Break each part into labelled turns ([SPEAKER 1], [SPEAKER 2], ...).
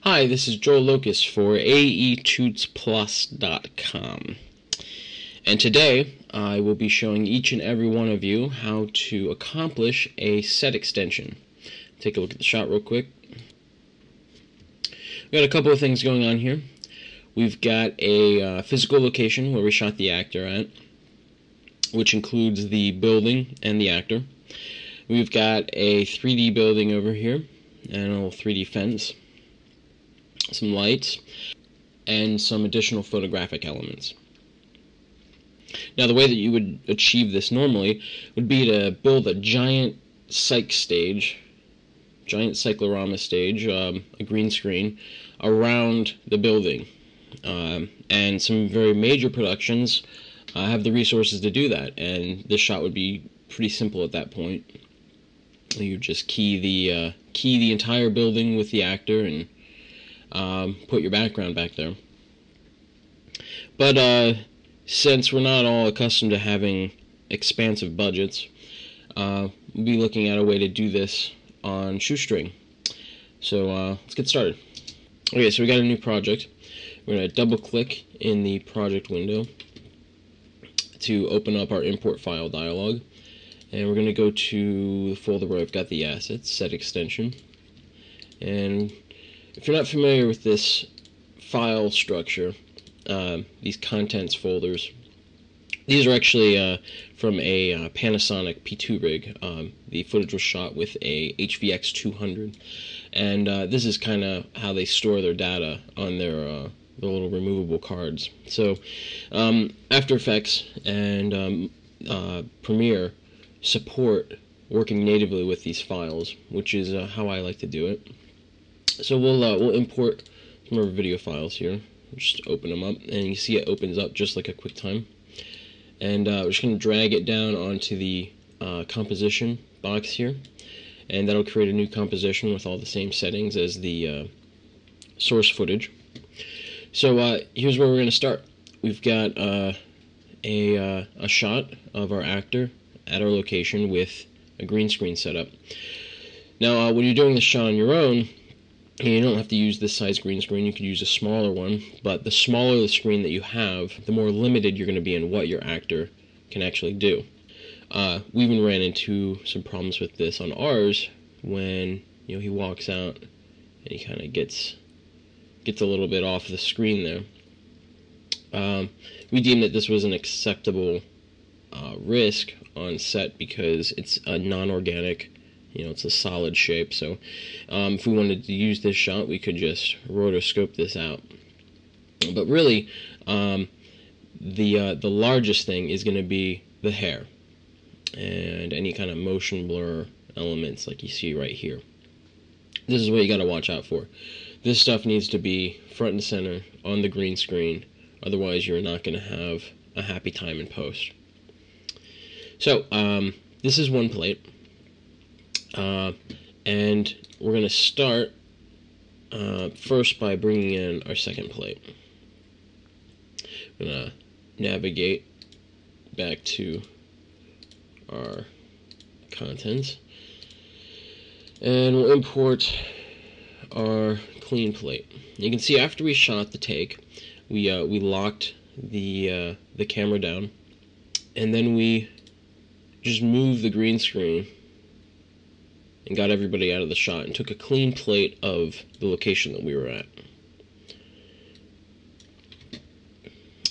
[SPEAKER 1] Hi, this is Joel Locust for aetutesplus.com. And today, I will be showing each and every one of you how to accomplish a set extension. Take a look at the shot real quick. We've got a couple of things going on here. We've got a physical location where we shot the actor at, which includes the building and the actor. We've got a 3D building over here, and a little 3D fence, some lights, and some additional photographic elements. Now, the way that you would achieve this normally would be to build a giant cyclorama stage, a green screen, around the building. And some very major productions have the resources to do that, and this shot would be pretty simple at that point. You just key the entire building with the actor and put your background back there. But since we're not all accustomed to having expansive budgets, we'll be looking at a way to do this on shoestring. So let's get started. Okay, so we got a new project. We're going to double click in the project window to open up our import file dialog, and we're going to go to the folder where I've got the assets, set extension. And if you're not familiar with this file structure, these contents folders, these are actually from a Panasonic P2 rig. The footage was shot with a HVX 200, and this is kind of how they store their data on their little removable cards. So After Effects and Premiere support working natively with these files, which is how I like to do it. So we'll import some of our video files here. We'll just open them up, and you see it opens up just like a QuickTime. And we're just going to drag it down onto the composition box here, and that'll create a new composition with all the same settings as the source footage. So here's where we're going to start. We've got a shot of our actor at our location with a green screen setup. Now, when you're doing this shot on your own, you don't have to use this size green screen. You could use a smaller one, but the smaller the screen that you have, the more limited you're going to be in what your actor can actually do. We even ran into some problems with this on ours when he walks out and he kind of gets a little bit off the screen there. We deemed that this was an acceptable risk on set because it's a non-organic, it's a solid shape. So if we wanted to use this shot, we could just rotoscope this out. But really, the largest thing is going to be the hair and any kind of motion blur elements like you see right here. This is what you got to watch out for. This stuff needs to be front and center on the green screen, otherwise you're not going to have a happy time in post. So this is one plate, and we're going to start first by bringing in our second plate. We're going to navigate back to our contents, and we'll import our clean plate. You can see after we shot the take, we locked the camera down, and then we just moved the green screen and got everybody out of the shot and took a clean plate of the location that we were at.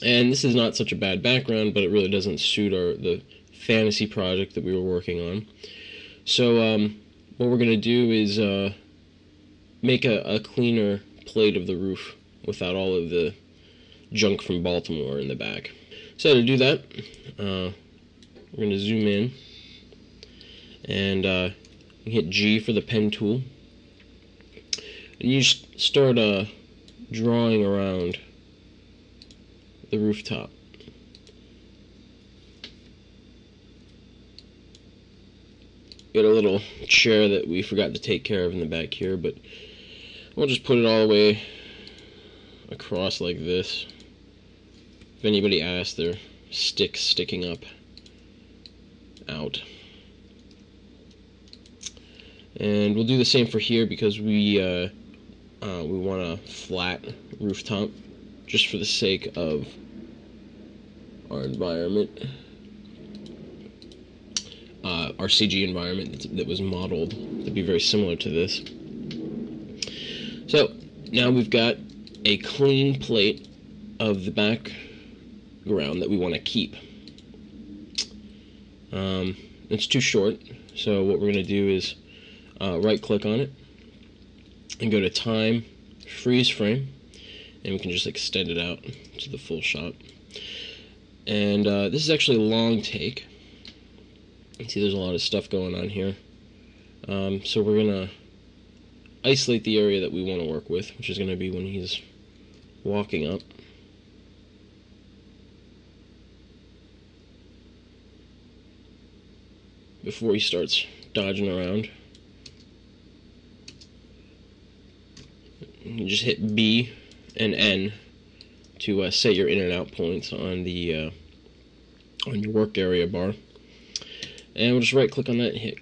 [SPEAKER 1] And this is not such a bad background, but it really doesn't suit the fantasy project that we were working on. So what we're going to do is make a cleaner plate of the roof without all of the junk from Baltimore in the back. So to do that, we're going to zoom in and hit G for the pen tool. And you start drawing around the rooftop. Got a little chair that we forgot to take care of in the back here, but we'll just put it all the way across like this. If anybody asks, they're sticks sticking up out. And we'll do the same for here because we we want a flat rooftop just for the sake of our environment, our CG environment that was modeled to be very similar to this. So now we've got a clean plate of the background that we want to keep. It's too short, so what we're going to do is right click on it and go to time, freeze frame, and we can just extend it out to the full shot. And this is actually a long take. You can see there's a lot of stuff going on here. So we're going to isolate the area that we want to work with, which is going to be when he's walking up. Before he starts dodging around. You just hit B and N to set your in and out points on the on your work area bar. And we'll just right click on that and hit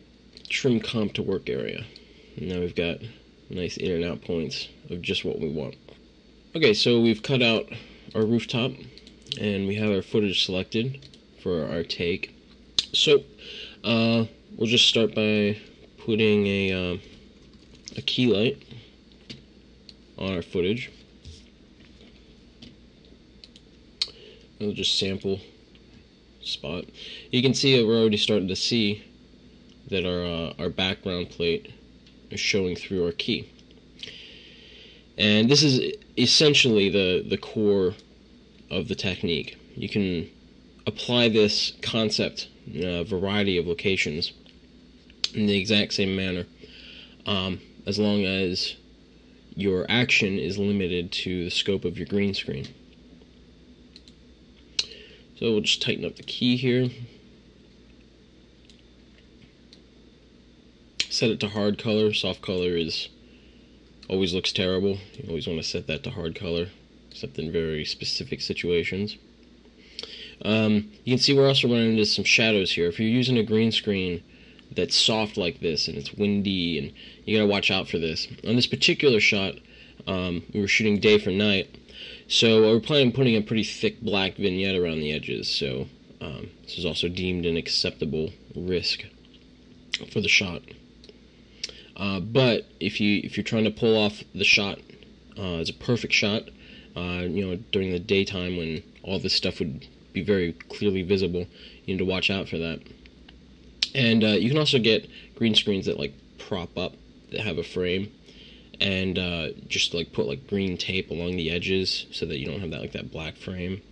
[SPEAKER 1] trim comp to work area. And now we've got nice in and out points of just what we want. Okay, so we've cut out our rooftop and we have our footage selected for our take. So we'll just start by putting a key light on our footage. We'll just sample spot. You can see that we're already starting to see that our background plate is showing through our key. And this is essentially the core of the technique. You can apply this concept in a variety of locations in the exact same manner, as long as your action is limited to the scope of your green screen. So we'll just tighten up the key here. Set it to hard color. Soft color always looks terrible. You always want to set that to hard color, except in very specific situations. You can see we're also running into some shadows here. If you're using a green screen that's soft like this and it's windy, and you gotta watch out for this. On this particular shot, we were shooting day for night, so we're planning on putting a pretty thick black vignette around the edges, so this is also deemed an acceptable risk for the shot. But if you're trying to pull off the shot as a perfect shot, during the daytime when all this stuff would be very clearly visible, you need to watch out for that. And you can also get green screens that like prop up, that have a frame, and just like put like green tape along the edges so that you don't have that black frame,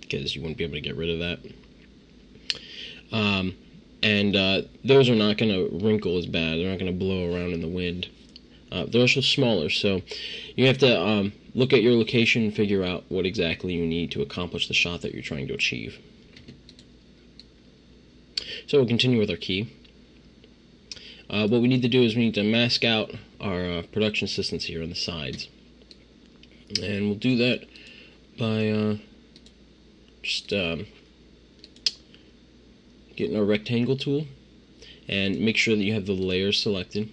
[SPEAKER 1] because you wouldn't be able to get rid of that. And those are not going to wrinkle as bad. They're not going to blow around in the wind. They're also smaller, so you have to look at your location and figure out what exactly you need to accomplish the shot that you're trying to achieve. So we'll continue with our key. What we need to do is we need to mask out our production assistants here on the sides. And we'll do that by just getting our rectangle tool and make sure that you have the layer selected.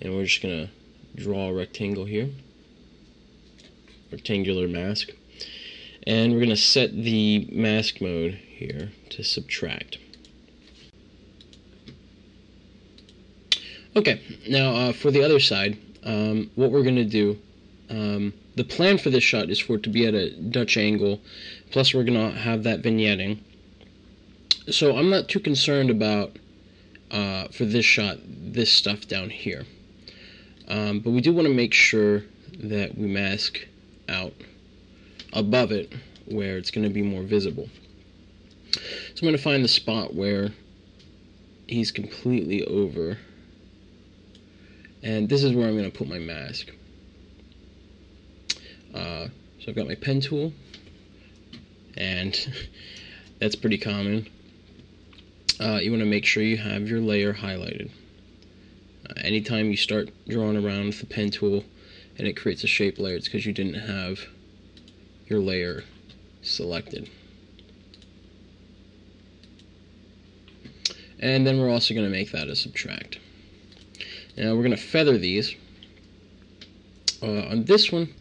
[SPEAKER 1] And we're just going to draw a rectangle here, rectangular mask. And we're going to set the mask mode here to subtract. Okay, now for the other side, what we're going to do, the plan for this shot is for it to be at a Dutch angle, plus we're going to have that vignetting. So I'm not too concerned about, for this shot, this stuff down here. But we do want to make sure that we mask out above it where it's going to be more visible. So I'm going to find the spot where he's completely over. And this is where I'm going to put my mask. So I've got my pen tool, and that's pretty common. You want to make sure you have your layer highlighted. Anytime you start drawing around with the pen tool and it creates a shape layer, it's because you didn't have your layer selected. And then we're also going to make that a subtract. Now we're going to feather these On this one,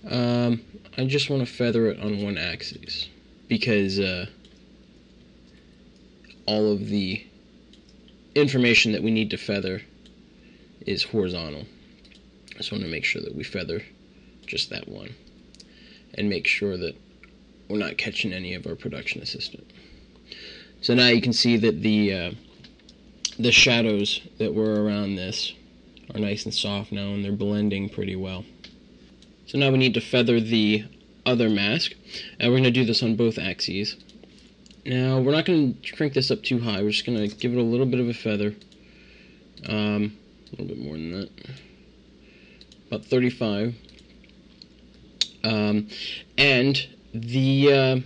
[SPEAKER 1] I just want to feather it on one axis because all of the information that we need to feather is horizontal. I just want to make sure that we feather just that one and make sure that we're not catching any of our production assistant. So now you can see that the shadows that were around this are nice and soft now, and they're blending pretty well. So now we need to feather the other mask, and we're going to do this on both axes. Now we're not going to crank this up too high, we're just going to give it a little bit of a feather, a little bit more than that, about 35, and the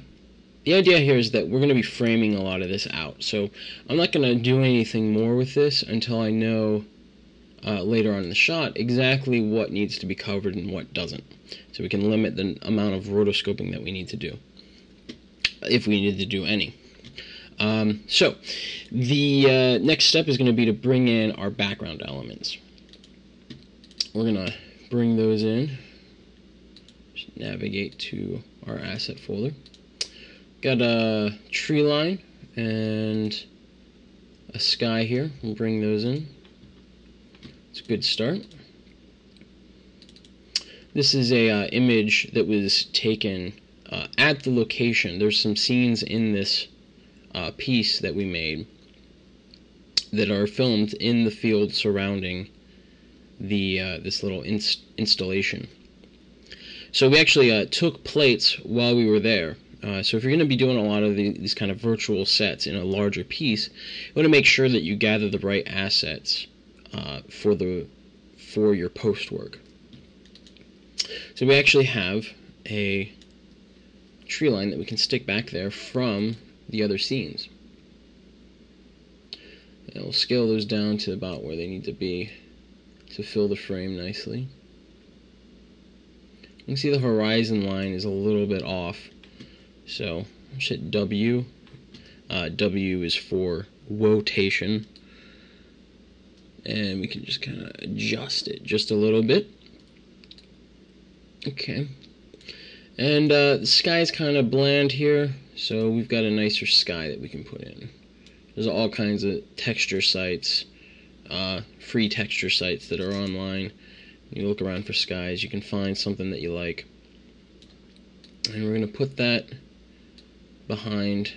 [SPEAKER 1] idea here is that we're going to be framing a lot of this out, so I'm not going to do anything more with this until I know later on in the shot exactly what needs to be covered and what doesn't, so we can limit the amount of rotoscoping that we need to do, if we need to do any. So the next step is going to be to bring in our background elements. We're going to bring those in. Just navigate to our asset folder. Got a tree line and a sky here. We'll bring those in. It's a good start. This is a image that was taken at the location. There's some scenes in this piece that we made that are filmed in the field surrounding the this little installation. So we actually took plates while we were there. So if you're going to be doing a lot of these kind of virtual sets in a larger piece, you want to make sure that you gather the right assets for your post work. So we actually have a tree line that we can stick back there from the other scenes. And we'll scale those down to about where they need to be to fill the frame nicely. You can see the horizon line is a little bit off, so let's hit W. W is for rotation, and we can just kind of adjust it just a little bit. Okay, and the sky is kind of bland here, so we've got a nicer sky that we can put in. There's all kinds of texture sites, free texture sites that are online. You look around for skies, you can find something that you like. And we're going to put that behind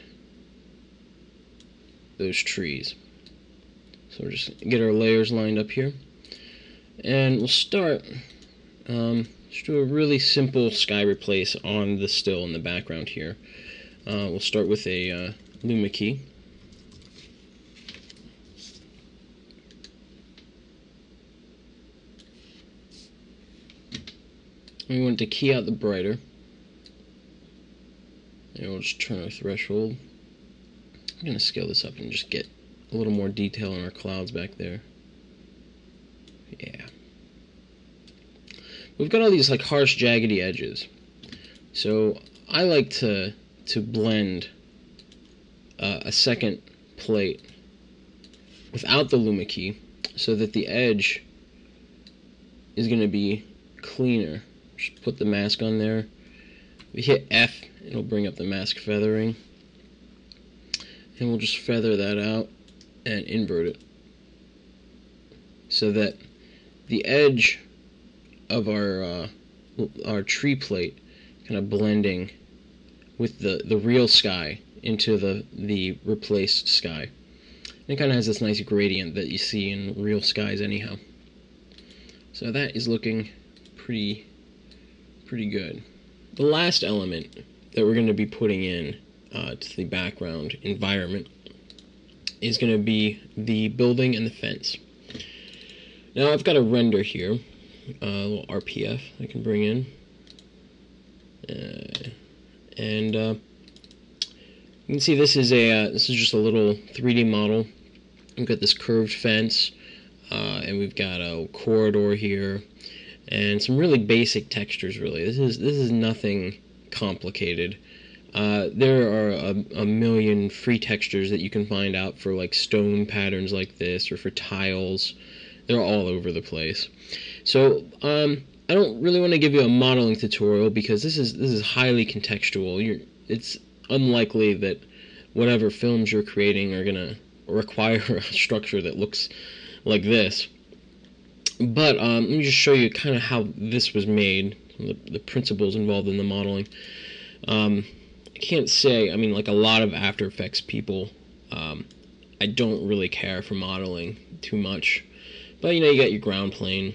[SPEAKER 1] those trees. So we'll just get our layers lined up here. And we'll start, just do a really simple sky replace on the still in the background here. We'll start with a Luma key. We want to key out the brighter. And we'll just turn our threshold. I'm going to scale this up and just get a little more detail in our clouds back there. Yeah. We've got all these like harsh, jaggedy edges. So I like to blend a second plate without the Luma key so that the edge is going to be cleaner. Just put the mask on there. If we hit F, it'll bring up the mask feathering. And we'll just feather that out and invert it so that the edge of our tree plate kind of blending with the real sky into the replaced sky. And it kind of has this nice gradient that you see in real skies anyhow. So that is looking pretty good. The last element that we're going to be putting in to the background environment is going to be the building and the fence. Now I've got a render here, a little RPF I can bring in, and you can see this is just a little 3D model. We've got this curved fence, and we've got a corridor here, and some really basic textures. Really, this is nothing complicated. There are a million free textures that you can find out for like stone patterns like this, or for tiles. They're all over the place. So I don't really want to give you a modeling tutorial because this is highly contextual. It's unlikely that whatever films you're creating are gonna require a structure that looks like this. But let me just show you kind of how this was made, the principles involved in the modeling. I can't say, I mean, like a lot of After Effects people, I don't really care for modeling too much. But, you got your ground plane,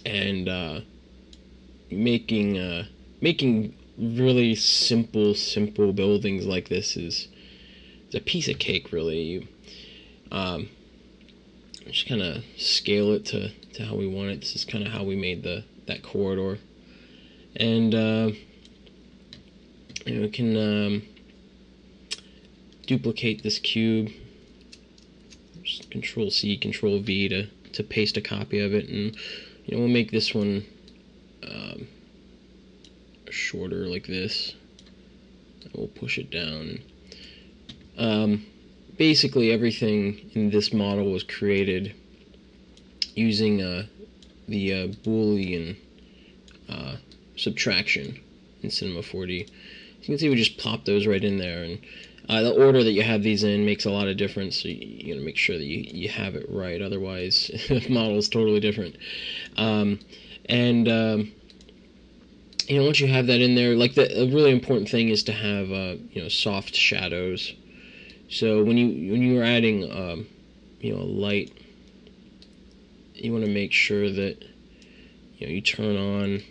[SPEAKER 1] and making really simple buildings like this it's a piece of cake, really. You just kind of scale it to how we want it. This is kind of how we made that corridor, and we can duplicate this cube. Just Control C, Control V to paste a copy of it, and we'll make this one shorter like this. We'll push it down. Basically, everything in this model was created using the Boolean subtraction in Cinema 4D. As you can see, we just plop those right in there, and the order that you have these in makes a lot of difference. So you gotta make sure that you have it right. Otherwise, the model is totally different. Once you have that in there, like a really important thing is to have soft shadows. So when you are adding a light, you want to make sure that you turn on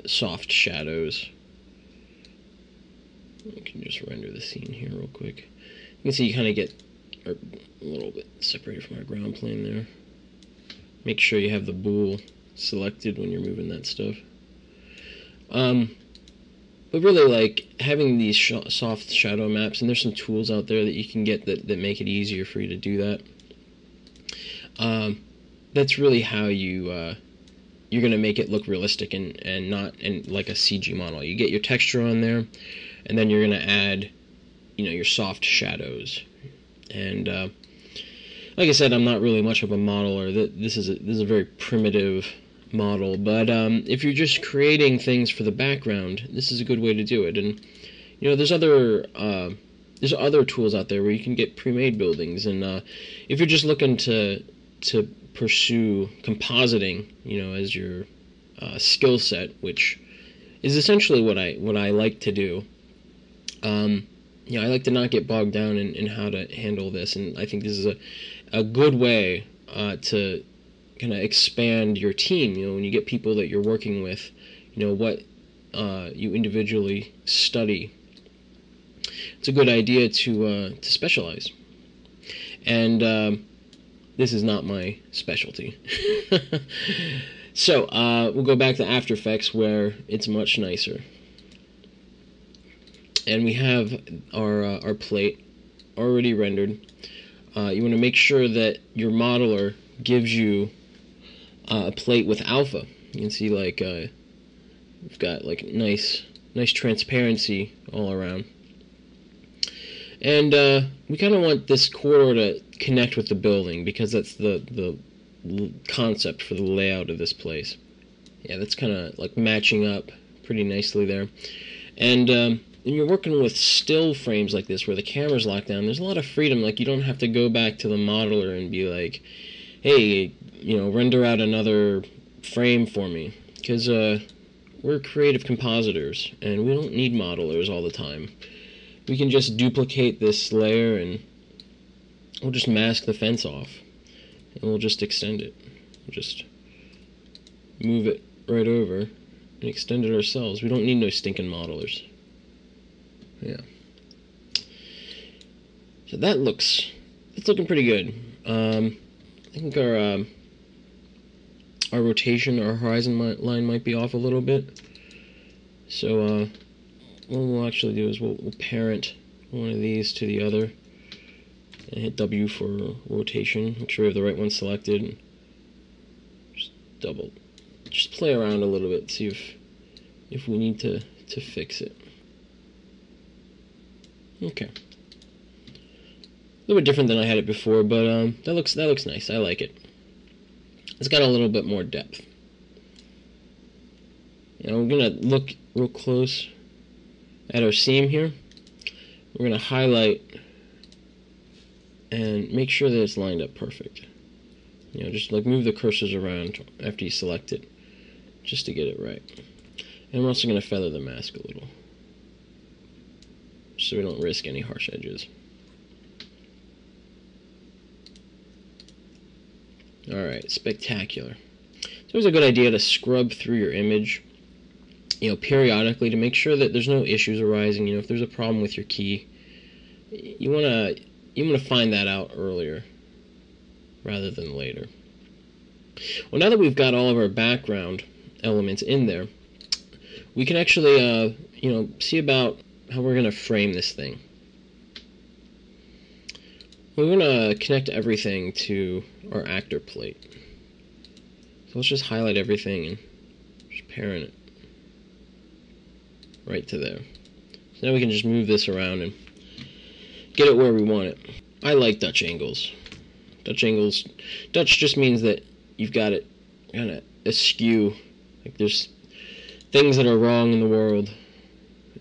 [SPEAKER 1] soft shadows. I can just render the scene here real quick. You can see you kind of get a little bit separated from our ground plane there. Make sure you have the bool selected when you're moving that stuff. But really, like, having these soft shadow maps, and there's some tools out there that you can get that make it easier for you to do that. That's really how you're going to make it look realistic and not like a CG model. You get your texture on there, and then you're going to add, your soft shadows. And like I said, I'm not really much of a modeler. This is a very primitive model, but if you're just creating things for the background, this is a good way to do it. And there's other tools out there where you can get pre-made buildings, and if you're just looking to pursue compositing, as your skill set, which is essentially what I like to do. I like to not get bogged down in how to handle this, and I think this is a good way to kind of expand your team. When you get people that you're working with, what you individually study. It's a good idea to specialize. And this is not my specialty. So we'll go back to After Effects, where it's much nicer. And we have our plate already rendered. You want to make sure that your modeler gives you a plate with alpha. You can see we've got nice transparency all around. And we kind of want this corridor to connect with the building, because that's the concept for the layout of this place. Yeah, that's kind of matching up pretty nicely there. And when you're working with still frames like this, where the camera's locked down, there's a lot of freedom. You don't have to go back to the modeler and be like, hey, render out another frame for me. Because we're creative compositors, and we don't need modelers all the time. We can just duplicate this layer, and we'll just mask the fence off. And we'll just extend it. We'll just move it right over and extend it ourselves. We don't need no stinking modelers. Yeah. So it's looking pretty good. I think our rotation, our horizon line might be off a little bit. So what we'll actually do is we'll parent one of these to the other and hit W for rotation. Make sure we have the right one selected. And just play around a little bit, see if we need to fix it. Okay. A little bit different than I had it before, but that looks nice. I like it. It's got a little bit more depth. Now we're going to look real close at our seam here. We're going to highlight and make sure that it's lined up perfect. Just like move the cursors around after you select it, just to get it right. And we're also going to feather the mask a little, so we don't risk any harsh edges. Alright, spectacular. It's always a good idea to scrub through your image, periodically, to make sure that there's no issues arising. If there's a problem with your key, you want to find that out earlier rather than later. Well, now that we've got all of our background elements in there, we can actually, see about how we're going to frame this thing. We're going to connect everything to our actor plate. So let's just highlight everything and just parent it right to there. So now we can just move this around and get it where we want it. I like Dutch angles. Dutch just means that you've got it kind of askew. Like there's things that are wrong in the world,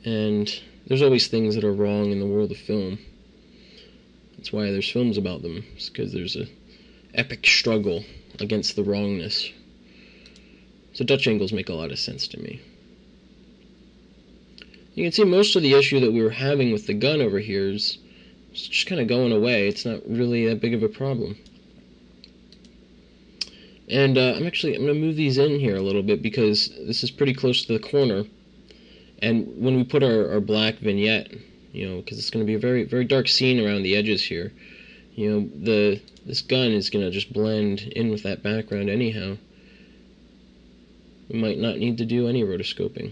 [SPEAKER 1] and there's always things that are wrong in the world of film. That's why there's films about them. It's because there's a epic struggle against the wrongness. So Dutch angles make a lot of sense to me. You can see most of the issue that we were having with the gun over here is just kind of going away. It's not really that big of a problem. And I'm going to move these in here a little bit because this is pretty close to the corner. And when we put our black vignette, because it's going to be a very, very dark scene around the edges here, this gun is going to just blend in with that background anyhow. We might not need to do any rotoscoping.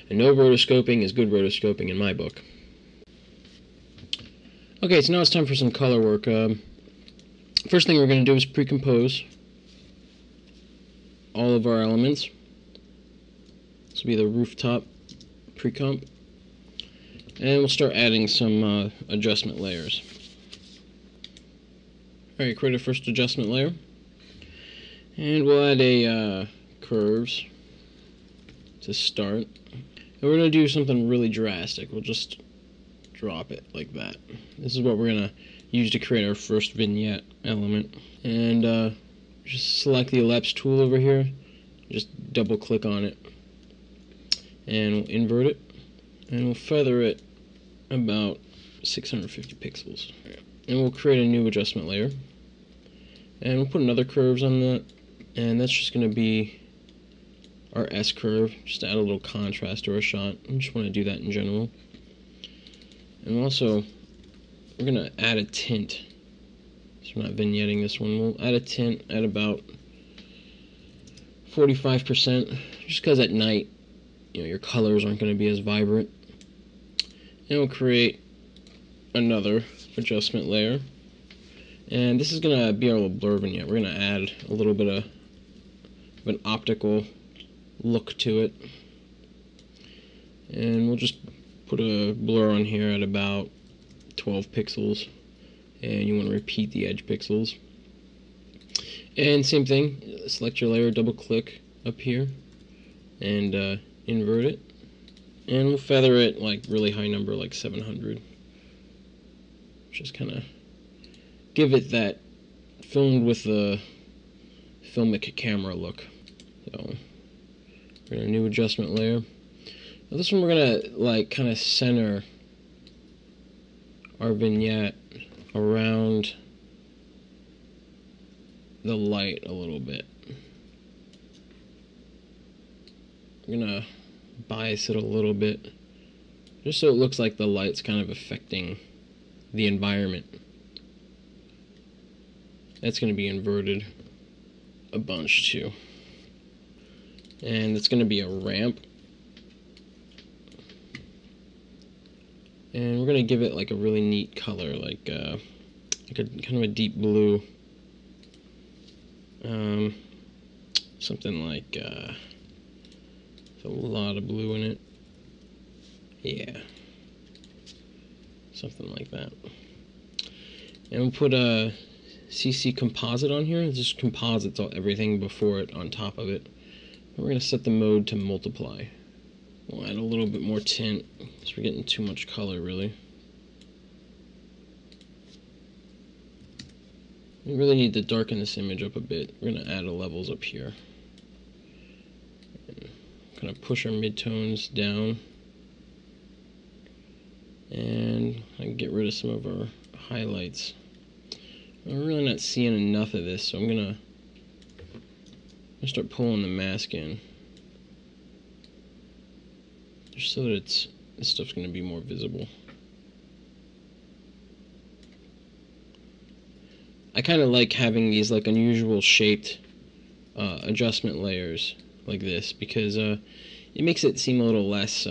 [SPEAKER 1] And no rotoscoping is good rotoscoping in my book. Okay, so now it's time for some color work. First thing we're going to do is pre-compose all of our elements. This will be the rooftop pre-comp. And we'll start adding some adjustment layers. Alright, create a first adjustment layer. And we'll add a curves to start. And we're going to do something really drastic. We'll just drop it like that. This is what we're going to use to create our first vignette element. And just select the ellipse tool over here. Just double click on it. And we'll invert it. And we'll feather it about 650 pixels. And we'll create a new adjustment layer. And we'll put another curves on that. And that's just going to be our S curve, just to add a little contrast to our shot. I just want to do that in general. And also, we're going to add a tint. So we're not vignetting this one. We'll add a tint at about 45%, just because at night, your colors aren't going to be as vibrant. And we'll create another adjustment layer. And this is going to be our little blur vignette. We're going to add a little bit of an optical look to it. And we'll just put a blur on here at about 12 pixels. And you want to repeat the edge pixels. And same thing, select your layer, double click up here, and invert it. And we'll feather it like really high number, like 700. Just kind of give it that filmed with the filmic camera look. So we're going to new adjustment layer. Now this one we're going to like kind of center our vignette around the light a little bit. We're going to bias it a little bit just so it looks like the light's kind of affecting the environment. That's going to be inverted a bunch too. And it's going to be a ramp. And we're going to give it like a really neat color, like a kind of a deep blue. Something like there's a lot of blue in it. Yeah. Something like that. And we'll put a CC composite on here. It just composites everything before it on top of it. We're going to set the mode to multiply. We'll add a little bit more tint, because we're getting too much color, really. We really need to darken this image up a bit. We're going to add a levels up here. Kind of push our midtones down. And I can get rid of some of our highlights. I'm really not seeing enough of this, so I'm going to start pulling the mask in. Just so that this stuff's going to be more visible. I kind of like having these like unusual shaped adjustment layers like this, because it makes it seem a little less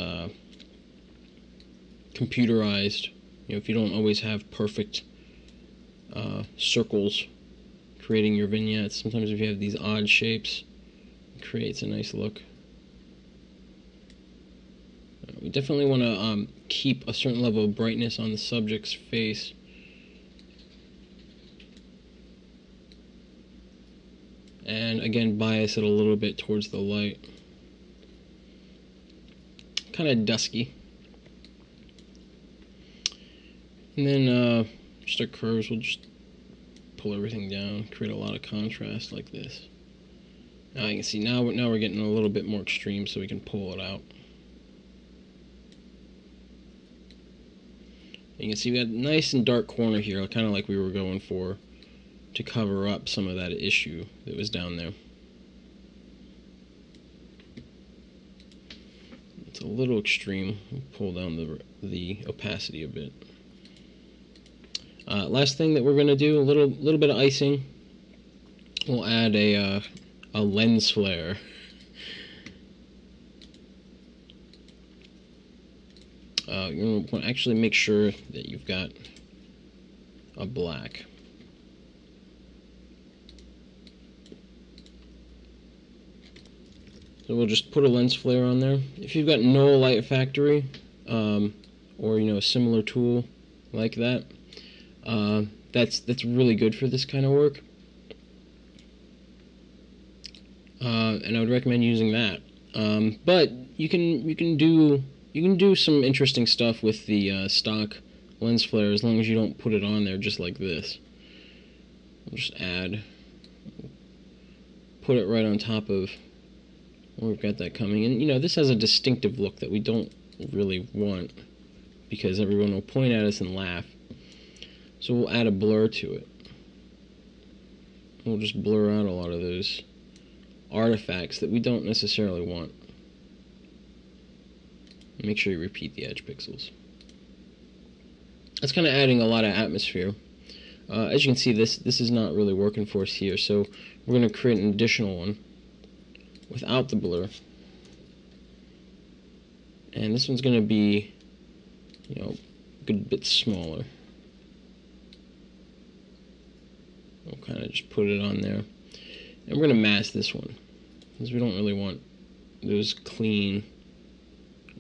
[SPEAKER 1] computerized. You know, if you don't always have perfect circles creating your vignettes, sometimes if you have these odd shapes, it creates a nice look. We definitely want to keep a certain level of brightness on the subject's face. And again, bias it a little bit towards the light. Kind of dusky. And then just our curves, we'll just pull everything down, create a lot of contrast like this. Now you can see, now we're getting a little bit more extreme, so we can pull it out. You can see we got a nice and dark corner here, kind of like we were going for, to cover up some of that issue that was down there. It's a little extreme. We'll pull down the opacity a bit. Last thing that we're going to do, a little bit of icing. We'll add a lens flare. You want to actually make sure that you've got a black. So we'll just put a lens flare on there. If you've got no light factory, or a similar tool like that, that's really good for this kind of work. And I would recommend using that. But you can do some interesting stuff with the stock lens flare, as long as you don't put it on there just like this. We'll just put it right on top of where we've got that coming. And this has a distinctive look that we don't really want, because everyone will point at us and laugh. So we'll add a blur to it. We'll just blur out a lot of those artifacts that we don't necessarily want. Make sure you repeat the edge pixels. That's kind of adding a lot of atmosphere. As you can see, this is not really working for us here, so we're going to create an additional one without the blur. And this one's going to be, a good bit smaller. We'll kind of just put it on there. And we're going to mask this one, because we don't really want those clean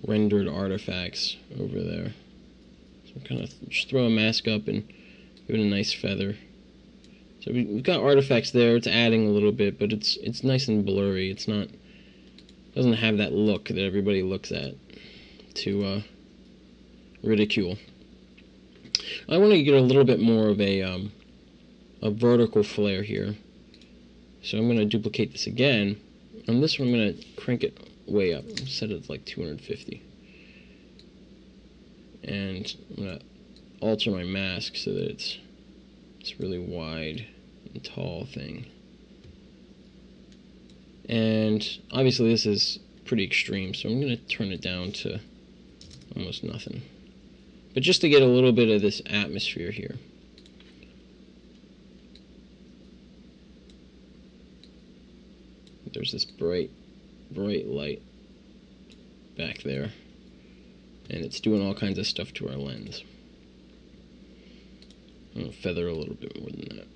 [SPEAKER 1] rendered artifacts over there. So we'll kind of just throw a mask up and give it a nice feather. So we've got artifacts there. It's adding a little bit, but it's nice and blurry. Doesn't have that look that everybody looks at to ridicule. I want to get a little bit more of a vertical flare here. So I'm going to duplicate this again. On this one, I'm going to crank it way up. Set it to like 250. And I'm going to alter my mask so that it's really wide and tall thing. And obviously this is pretty extreme, so I'm going to turn it down to almost nothing. But just to get a little bit of this atmosphere here. There's this bright light back there, and it's doing all kinds of stuff to our lens. I'm going to feather a little bit more than that.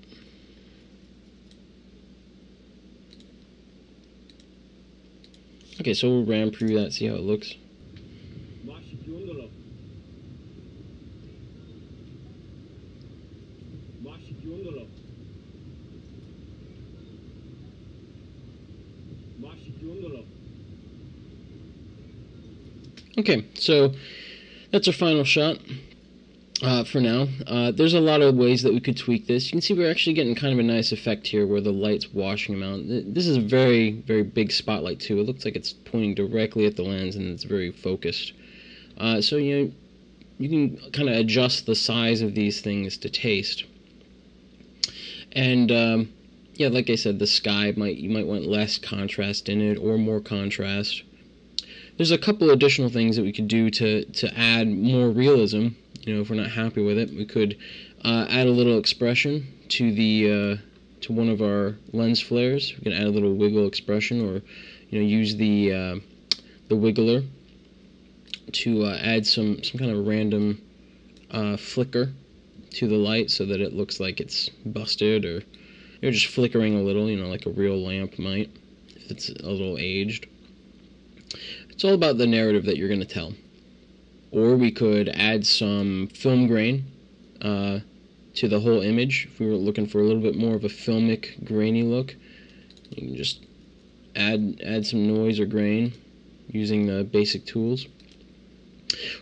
[SPEAKER 1] Okay, so we'll ram preview that, see how it looks. Okay, so that's our final shot for now. There's a lot of ways that we could tweak this. You can see we're actually getting kind of a nice effect here where the light's washing them out. This is a very, very big spotlight too. It looks like it's pointing directly at the lens and it's very focused. So you can kind of adjust the size of these things to taste. And yeah, like I said, the sky you might want less contrast in it or more contrast. There's a couple additional things that we could do to add more realism. If we're not happy with it, we could add a little expression to the to one of our lens flares. We can add a little wiggle expression, or use the wiggler to add some kind of random flicker to the light, so that it looks like it's busted or just flickering a little, like a real lamp might if it's a little aged. It's all about the narrative that you're going to tell. Or we could add some film grain to the whole image. If we were looking for a little bit more of a filmic, grainy look, you can just add some noise or grain using the basic tools.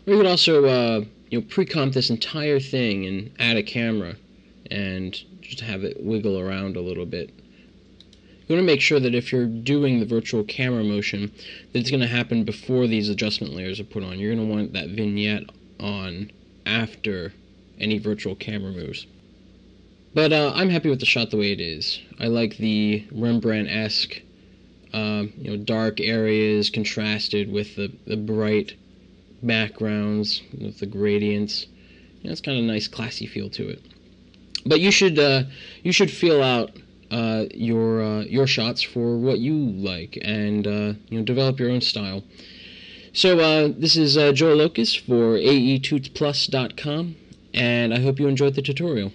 [SPEAKER 1] Or you could also pre-comp this entire thing and add a camera and just have it wiggle around a little bit. You want to make sure that if you're doing the virtual camera motion, that it's going to happen before these adjustment layers are put on. You're going to want that vignette on after any virtual camera moves. But I'm happy with the shot the way it is. I like the Rembrandt-esque, dark areas contrasted with the bright backgrounds with the gradients. It's kind of a nice, classy feel to it. But you should feel out your shots for what you like, and develop your own style. So this is Joe Locus for aetootsplus.com, and I hope you enjoyed the tutorial.